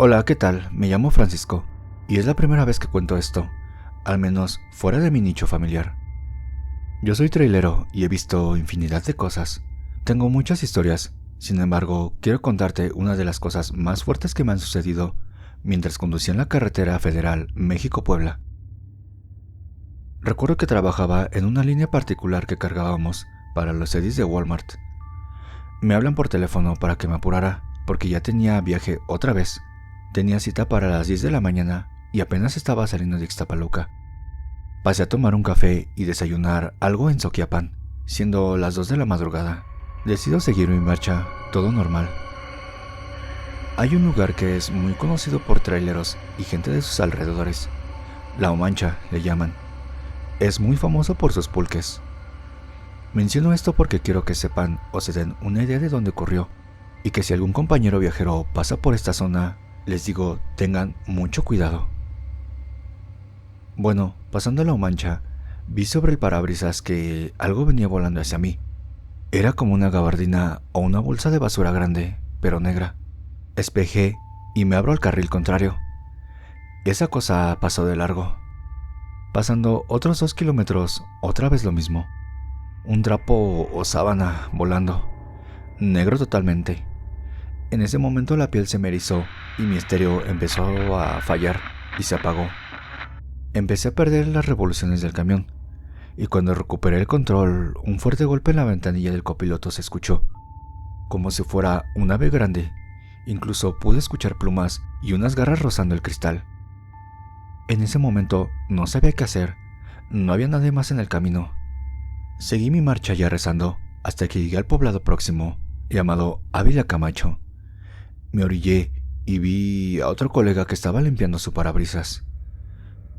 Hola, ¿qué tal? Me llamo Francisco y es la primera vez que cuento esto, al menos fuera de mi nicho familiar. Yo soy trailero y he visto infinidad de cosas. Tengo muchas historias, sin embargo, quiero contarte una de las cosas más fuertes que me han sucedido mientras conducía en la carretera federal México-Puebla. Recuerdo que trabajaba en una línea particular que cargábamos para los CDs de Walmart. Me hablan por teléfono para que me apurara, porque ya tenía viaje otra vez. Tenía cita para las 10 de la mañana y apenas estaba saliendo de Ixtapaluca. Pasé a tomar un café y desayunar algo en Soquiapan, siendo las 2 de la madrugada. Decido seguir mi marcha, todo normal. Hay un lugar que es muy conocido por traileros y gente de sus alrededores. La Omancha le llaman. Es muy famoso por sus pulques. Menciono esto porque quiero que sepan o se den una idea de dónde ocurrió, y que si algún compañero viajero pasa por esta zona, les digo, tengan mucho cuidado. Bueno, pasando la Mancha, vi sobre el parabrisas que algo venía volando hacia mí. Era como una gabardina o una bolsa de basura grande, pero negra. Espejé y me abro al carril contrario. Esa cosa pasó de largo. Pasando otros 2 kilómetros, otra vez lo mismo. Un trapo o sábana volando, negro totalmente. En ese momento la piel se me erizó y mi estéreo empezó a fallar y se apagó. Empecé a perder las revoluciones del camión y cuando recuperé el control, un fuerte golpe en la ventanilla del copiloto se escuchó, como si fuera un ave grande. Incluso pude escuchar plumas y unas garras rozando el cristal. En ese momento no sabía qué hacer, no había nadie más en el camino. Seguí mi marcha ya rezando hasta que llegué al poblado próximo, llamado Ávila Camacho. Me orillé y vi a otro colega que estaba limpiando su parabrisas.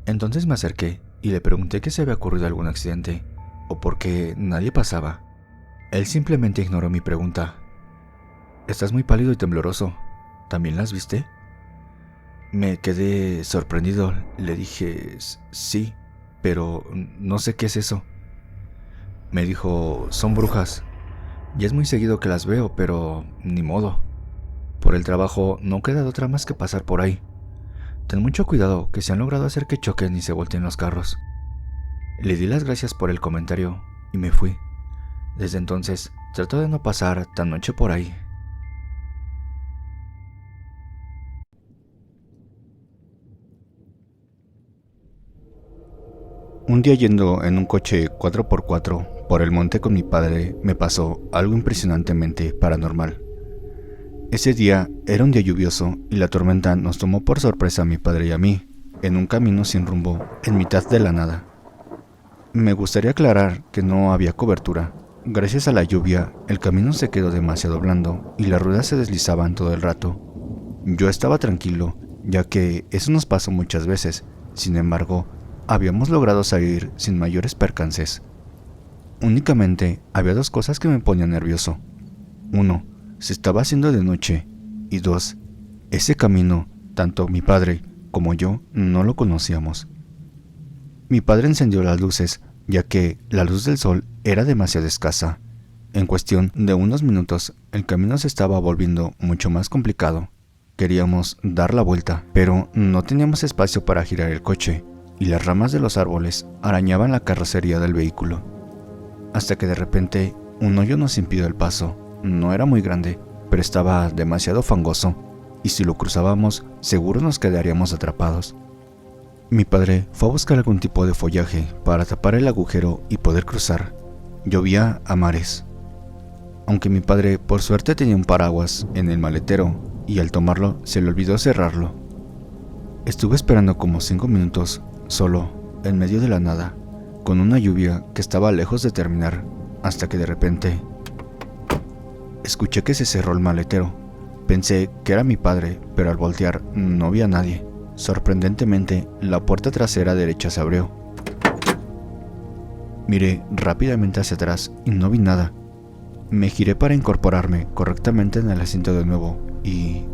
Entonces me acerqué y le pregunté que si había ocurrido algún accidente o por qué nadie pasaba. Él simplemente ignoró mi pregunta. «Estás muy pálido y tembloroso. ¿También las viste?» Me quedé sorprendido. Le dije, «Sí, pero no sé qué es eso». Me dijo, «Son brujas. Ya es muy seguido que las veo, pero ni modo. Por el trabajo no queda de otra más que pasar por ahí. Ten mucho cuidado, que se han logrado hacer que choquen y se volteen los carros». Le di las gracias por el comentario y me fui. Desde entonces trato de no pasar tan noche por ahí. Un día yendo en un coche 4x4 por el monte con mi padre me pasó algo impresionantemente paranormal. Ese día era un día lluvioso y la tormenta nos tomó por sorpresa a mi padre y a mí, en un camino sin rumbo, en mitad de la nada. Me gustaría aclarar que no había cobertura. Gracias a la lluvia, el camino se quedó demasiado blando y las ruedas se deslizaban todo el rato. Yo estaba tranquilo, ya que eso nos pasó muchas veces. Sin embargo, habíamos logrado salir sin mayores percances. Únicamente había dos cosas que me ponían nervioso. Uno, se estaba haciendo de noche, y dos, ese camino, tanto mi padre como yo no lo conocíamos. Mi padre encendió las luces, ya que la luz del sol era demasiado escasa. En cuestión de unos minutos, el camino se estaba volviendo mucho más complicado. Queríamos dar la vuelta, pero no teníamos espacio para girar el coche, y las ramas de los árboles arañaban la carrocería del vehículo. Hasta que de repente, un hoyo nos impidió el paso. No era muy grande, pero estaba demasiado fangoso, y si lo cruzábamos, seguro nos quedaríamos atrapados. Mi padre fue a buscar algún tipo de follaje para tapar el agujero y poder cruzar. Llovía a mares. Aunque mi padre por suerte tenía un paraguas en el maletero, y al tomarlo se le olvidó cerrarlo. Estuve esperando como 5 minutos, solo, en medio de la nada, con una lluvia que estaba lejos de terminar, hasta que de repente escuché que se cerró el maletero. Pensé que era mi padre, pero al voltear no vi a nadie. Sorprendentemente, la puerta trasera derecha se abrió. Miré rápidamente hacia atrás y no vi nada. Me giré para incorporarme correctamente en el asiento de nuevo y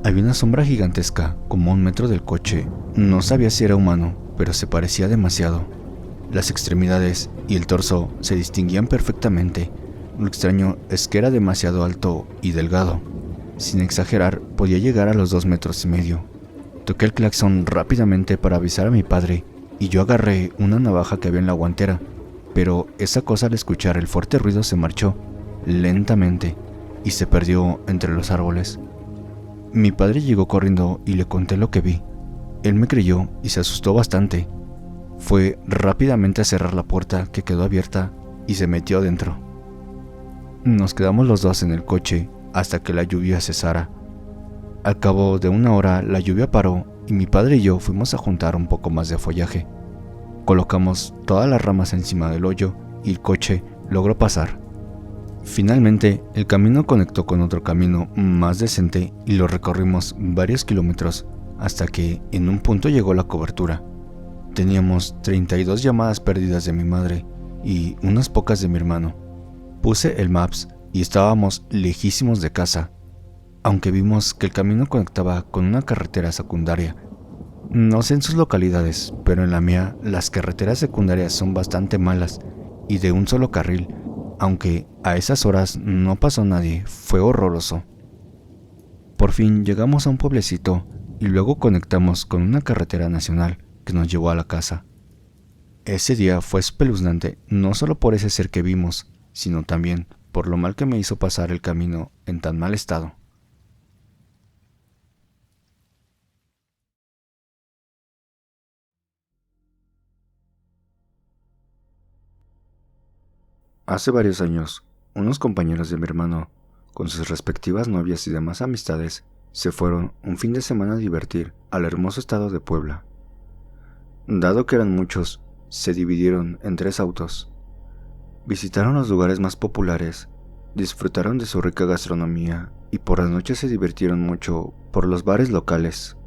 había una sombra gigantesca como 1 metro del coche. No sabía si era humano, pero se parecía demasiado. Las extremidades y el torso se distinguían perfectamente. Lo extraño es que era demasiado alto y delgado. Sin exagerar, podía llegar a los 2,5 metros. Toqué el claxon rápidamente para avisar a mi padre y yo agarré una navaja que había en la guantera, pero esa cosa al escuchar el fuerte ruido se marchó lentamente y se perdió entre los árboles. Mi padre llegó corriendo y le conté lo que vi. Él me creyó y se asustó bastante. Fue rápidamente a cerrar la puerta que quedó abierta y se metió dentro. Nos quedamos los dos en el coche hasta que la lluvia cesara. Al cabo de 1 hora la lluvia paró y mi padre y yo fuimos a juntar un poco más de follaje. Colocamos todas las ramas encima del hoyo y el coche logró pasar. Finalmente, el camino conectó con otro camino más decente y lo recorrimos varios kilómetros hasta que en un punto llegó la cobertura. Teníamos 32 llamadas perdidas de mi madre y unas pocas de mi hermano. Puse el Maps y estábamos lejísimos de casa, aunque vimos que el camino conectaba con una carretera secundaria. No sé en sus localidades, pero en la mía las carreteras secundarias son bastante malas y de un solo carril. Aunque a esas horas no pasó nadie, fue horroroso. Por fin llegamos a un pueblecito y luego conectamos con una carretera nacional que nos llevó a la casa. Ese día fue espeluznante, no solo por ese ser que vimos, sino también por lo mal que me hizo pasar el camino en tan mal estado. Hace varios años, unos compañeros de mi hermano, con sus respectivas novias y demás amistades, se fueron un fin de semana a divertir al hermoso estado de Puebla. Dado que eran muchos, se dividieron en 3 autos. Visitaron los lugares más populares, disfrutaron de su rica gastronomía y por las noches se divirtieron mucho por los bares locales,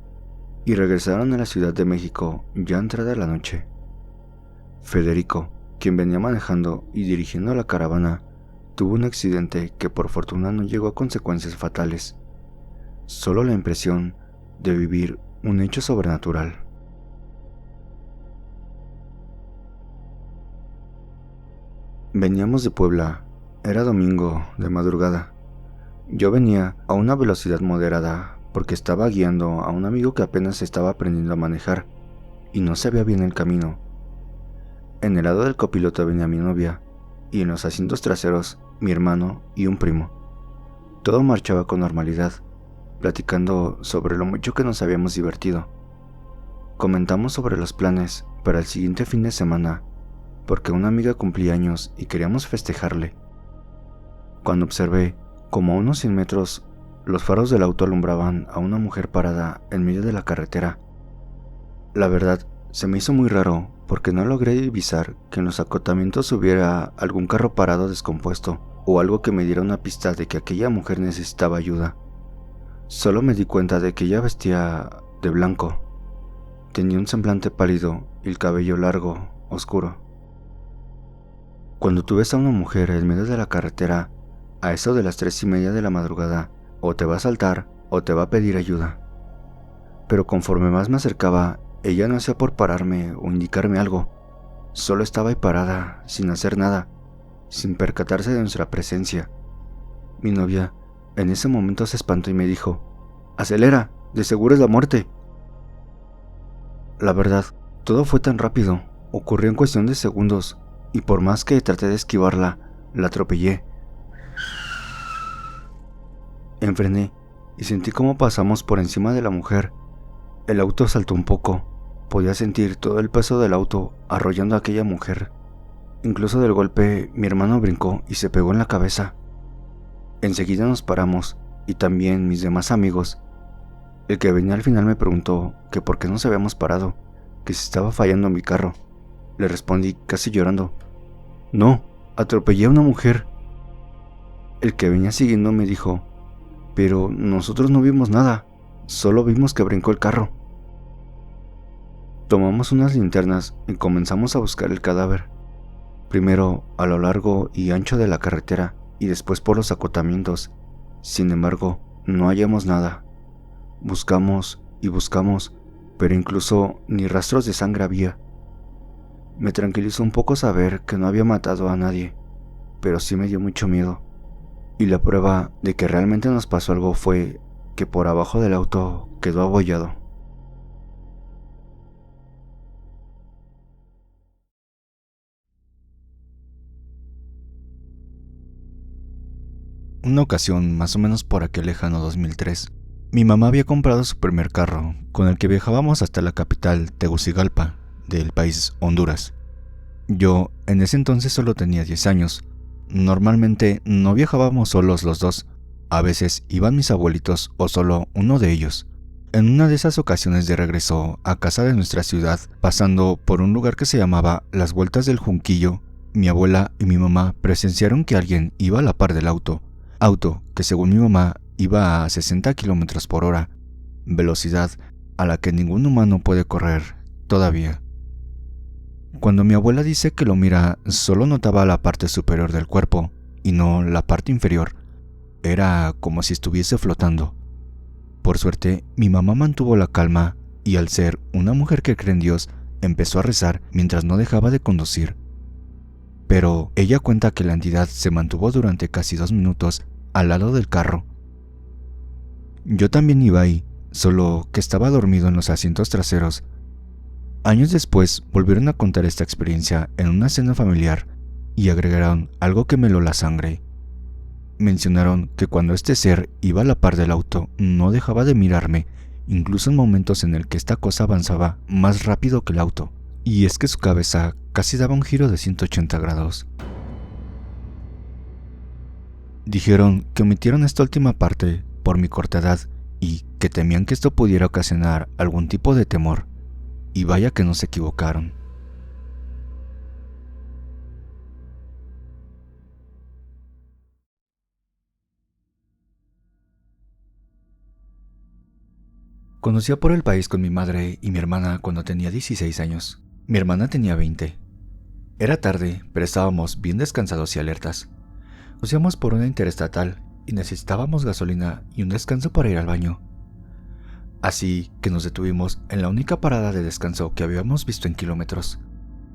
y regresaron a la Ciudad de México ya entrada la noche. Federico, quien venía manejando y dirigiendo la caravana, tuvo un accidente que por fortuna no llegó a consecuencias fatales, solo la impresión de vivir un hecho sobrenatural. Veníamos de Puebla, era domingo de madrugada. Yo venía a una velocidad moderada porque estaba guiando a un amigo que apenas estaba aprendiendo a manejar y no sabía bien el camino. En el lado del copiloto venía mi novia y en los asientos traseros mi hermano y un primo. Todo marchaba con normalidad, platicando sobre lo mucho que nos habíamos divertido. Comentamos sobre los planes para el siguiente fin de semana porque una amiga cumplía años y queríamos festejarle. Cuando observé como a unos 100 metros los faros del auto alumbraban a una mujer parada en medio de la carretera. La verdad, se me hizo muy raro porque no logré divisar que en los acotamientos hubiera algún carro parado descompuesto o algo que me diera una pista de que aquella mujer necesitaba ayuda. Solo me di cuenta de que ella vestía de blanco. Tenía un semblante pálido y el cabello largo, oscuro. Cuando tú ves a una mujer en medio de la carretera, a eso de las 3:30 de la madrugada, o te va a saltar o te va a pedir ayuda. Pero conforme más me acercaba, ella no hacía por pararme o indicarme algo. Solo estaba ahí parada, sin hacer nada, sin percatarse de nuestra presencia. Mi novia en ese momento se espantó y me dijo: «¡Acelera! ¡De seguro es la muerte!». La verdad, todo fue tan rápido, ocurrió en cuestión de segundos, y por más que traté de esquivarla, la atropellé. Enfrené y sentí cómo pasamos por encima de la mujer. El auto saltó un poco. Podía sentir todo el peso del auto arrollando a aquella mujer. Incluso del golpe, mi hermano brincó y se pegó en la cabeza. Enseguida nos paramos, y también mis demás amigos. El que venía al final me preguntó que por qué nos habíamos parado, que si estaba fallando mi carro. Le respondí casi llorando: «No, atropellé a una mujer». El que venía siguiendo me dijo: «Pero nosotros no vimos nada, solo vimos que brincó el carro». Tomamos unas linternas y comenzamos a buscar el cadáver. Primero a lo largo y ancho de la carretera y después por los acotamientos. Sin embargo, no hallamos nada. Buscamos y buscamos, pero incluso ni rastros de sangre había. Me tranquilizó un poco saber que no había matado a nadie, pero sí me dio mucho miedo. Y la prueba de que realmente nos pasó algo fue que por abajo del auto quedó abollado. Una ocasión, más o menos por aquel lejano 2003, mi mamá había comprado su primer carro, con el que viajábamos hasta la capital, Tegucigalpa, del país Honduras. Yo, en ese entonces, solo tenía 10 años. Normalmente no viajábamos solos los dos. A veces iban mis abuelitos o solo uno de ellos. En una de esas ocasiones de regreso a casa de nuestra ciudad, pasando por un lugar que se llamaba Las Vueltas del Junquillo, mi abuela y mi mamá presenciaron que alguien iba a la par del auto que según mi mamá iba a 60 km por hora, velocidad a la que ningún humano puede correr todavía. Cuando mi abuela dice que lo mira, solo notaba la parte superior del cuerpo y no la parte inferior. Era como si estuviese flotando. Por suerte, mi mamá mantuvo la calma y, al ser una mujer que cree en Dios, empezó a rezar mientras no dejaba de conducir. Pero ella cuenta que la entidad se mantuvo durante casi 2 minutos al lado del carro. Yo también iba ahí, solo que estaba dormido en los asientos traseros. Años después volvieron a contar esta experiencia en una cena familiar y agregaron algo que me heló la sangre. Mencionaron que cuando este ser iba a la par del auto no dejaba de mirarme, incluso en momentos en el que esta cosa avanzaba más rápido que el auto. Y es que su cabeza casi daba un giro de 180 grados. Dijeron que omitieron esta última parte por mi corta edad y que temían que esto pudiera ocasionar algún tipo de temor. Y vaya que no se equivocaron. Conducía por el país con mi madre y mi hermana cuando tenía 16 años. Mi hermana tenía 20. Era tarde, pero estábamos bien descansados y alertas. Nos íbamos por una interestatal y necesitábamos gasolina y un descanso para ir al baño. Así que nos detuvimos en la única parada de descanso que habíamos visto en kilómetros.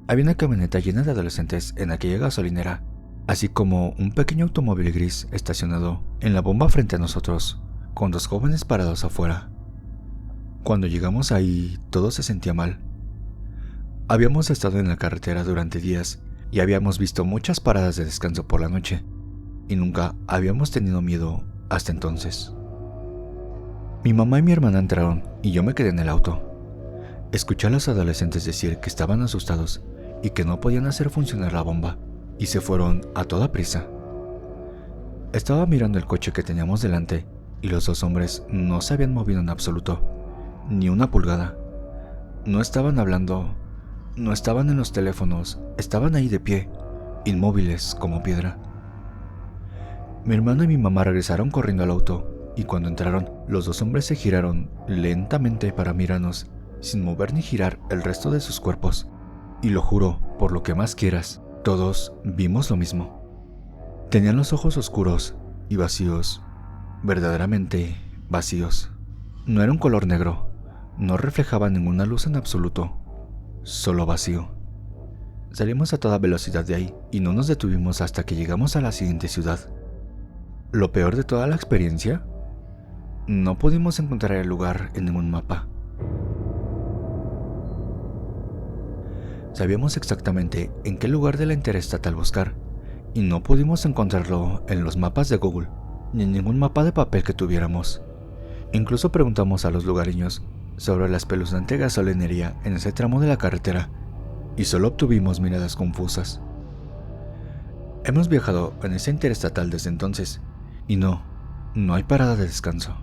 Había una camioneta llena de adolescentes en aquella gasolinera, así como un pequeño automóvil gris estacionado en la bomba frente a nosotros, con 2 jóvenes parados afuera. Cuando llegamos ahí, todo se sentía mal. Habíamos estado en la carretera durante días y habíamos visto muchas paradas de descanso por la noche, y nunca habíamos tenido miedo hasta entonces. Mi mamá y mi hermana entraron y yo me quedé en el auto. Escuché a los adolescentes decir que estaban asustados y que no podían hacer funcionar la bomba, y se fueron a toda prisa. Estaba mirando el coche que teníamos delante y los 2 hombres no se habían movido en absoluto, ni una pulgada. No estaban hablando, no estaban en los teléfonos, estaban ahí de pie, inmóviles como piedra. Mi hermano y mi mamá regresaron corriendo al auto, y cuando entraron, los 2 hombres se giraron lentamente para mirarnos, sin mover ni girar el resto de sus cuerpos. Y lo juro, por lo que más quieras, todos vimos lo mismo. Tenían los ojos oscuros y vacíos, verdaderamente vacíos. No era un color negro, no reflejaba ninguna luz en absoluto, solo vacío. Salimos a toda velocidad de ahí y no nos detuvimos hasta que llegamos a la siguiente ciudad. Lo peor de toda la experiencia, no pudimos encontrar el lugar en ningún mapa. Sabíamos exactamente en qué lugar de la interestatal buscar, y no pudimos encontrarlo en los mapas de Google, ni en ningún mapa de papel que tuviéramos. Incluso preguntamos a los lugareños sobre la espeluznante gasolinería en ese tramo de la carretera, y solo obtuvimos miradas confusas. Hemos viajado en esa interestatal desde entonces, y no hay parada de descanso.